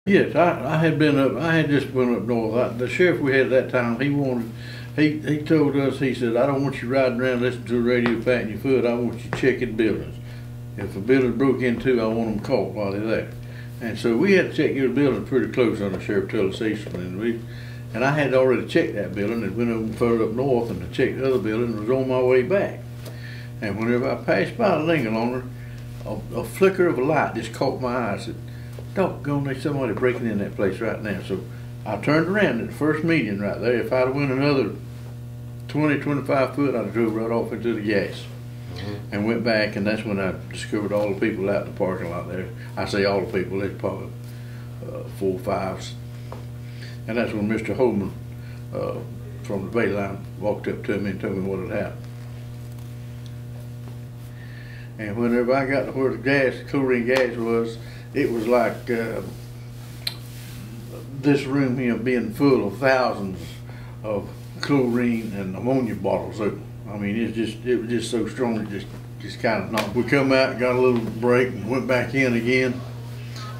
Yes, I had just been up north. The sheriff we had at that time, he told us, he said, I don't want you riding around listening to the radio patting your foot. I want you checking buildings. If a building broke into, I want them caught while they're there. And so we had to check your building pretty close on the sheriff told us and I had already checked that building and went over further up north and to check the other building and was on my way back. And whenever I passed by the Lincoln on her, a flicker of a light just caught my eye. I said, doggone, there's somebody breaking in that place right now. So I turned around at the first median right there. If I'd have went another 20, 25 foot, I'd have drove right off into the gas. And went back, and that's when I discovered all the people out in the parking lot there. I say all the people, there's probably 4 or 5. And that's when Mr. Holman from the Bay Line walked up to me and told me what had happened. And whenever I got to where the chlorine gas was, it was like this room here being full of thousands of chlorine and ammonia bottles open. I mean, it was just so strong, it just kind of knocked. We come out, got a little break, and went back in again.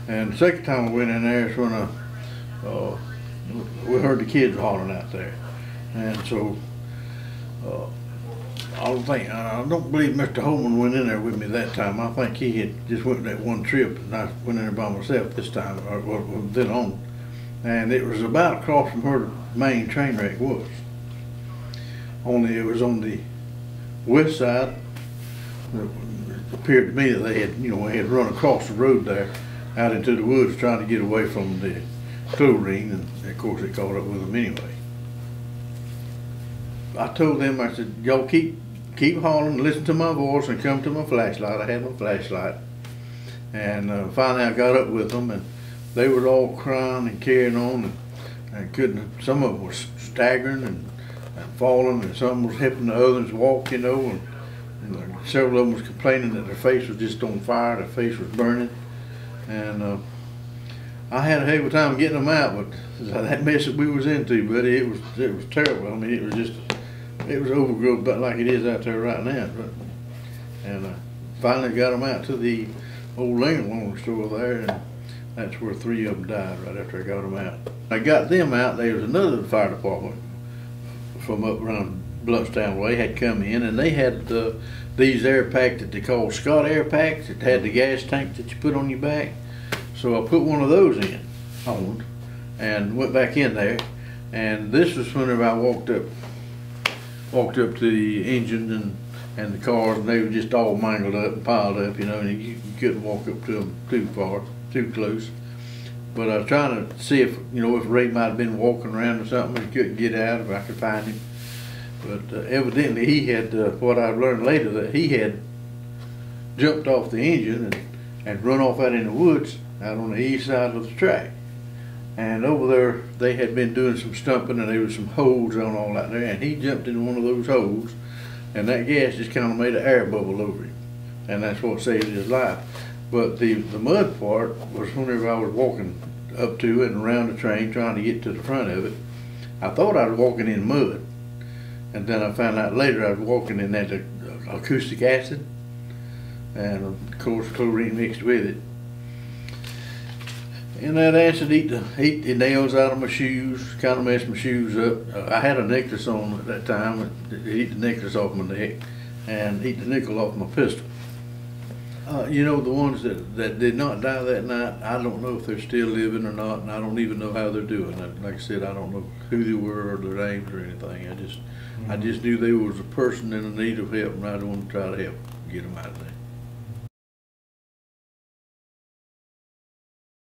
And the second time we went in there is when we heard the kids hollering out there. And so I don't believe Mr. Holman went in there with me that time. I think he had just went that one trip, and I went in there by myself this time, or then on. And it was about across from where the main train wreck was. Only it was on the west side. It appeared to me that they had run across the road there out into the woods trying to get away from the chlorine, and of course it caught up with them anyway. I told them, I said, y'all keep hauling, listen to my voice and come to my flashlight. I had my flashlight. And finally I got up with them, and they were all crying and carrying on, and couldn't, some of them were staggering and falling, and some was helping the others walk, and several of them was complaining that their face was just on fire, their face was burning. And I had a heck of a time getting them out, but that mess that we was into, buddy, it was terrible. I mean, it was overgrowth about like it is out there right now. And finally got them out to the old Lincoln store there, and that's where 3 of them died right after I got them out. I got them out, there was another fire department from up around Youngstown way had come in, and they had these air packs that they call Scott air packs that had the gas tank that you put on your back. So I put one of those on and went back in there, and this was whenever I walked up to the engine and the cars, and they were just all mangled up and piled up, and you couldn't walk up to them too close. But I was trying to see if Ray might have been walking around or something and couldn't get out, if I could find him. But evidently he had, what I learned later, that he had jumped off the engine and run off out in the woods out on the east side of the track. And over there they had been doing some stumping, and there was some holes on all out there, and he jumped in one of those holes, and that gas just kind of made an air bubble over him, and that's what saved his life. But the mud part was whenever I was walking up to and around the train trying to get to the front of it. I thought I was walking in mud, and then I found out later I was walking in that acoustic acid, and of course chlorine mixed with it. And that acid ate the nails out of my shoes, kind of messed my shoes up. I had a necklace on at that time. It ate the necklace off my neck and ate the nickel off my pistol. The ones that did not die that night, I don't know if they're still living or not, and I don't even know how they're doing. Like I said, I don't know who they were or their names or anything. I just knew they was a person in need of help, and I wanted to try to help get them out of there.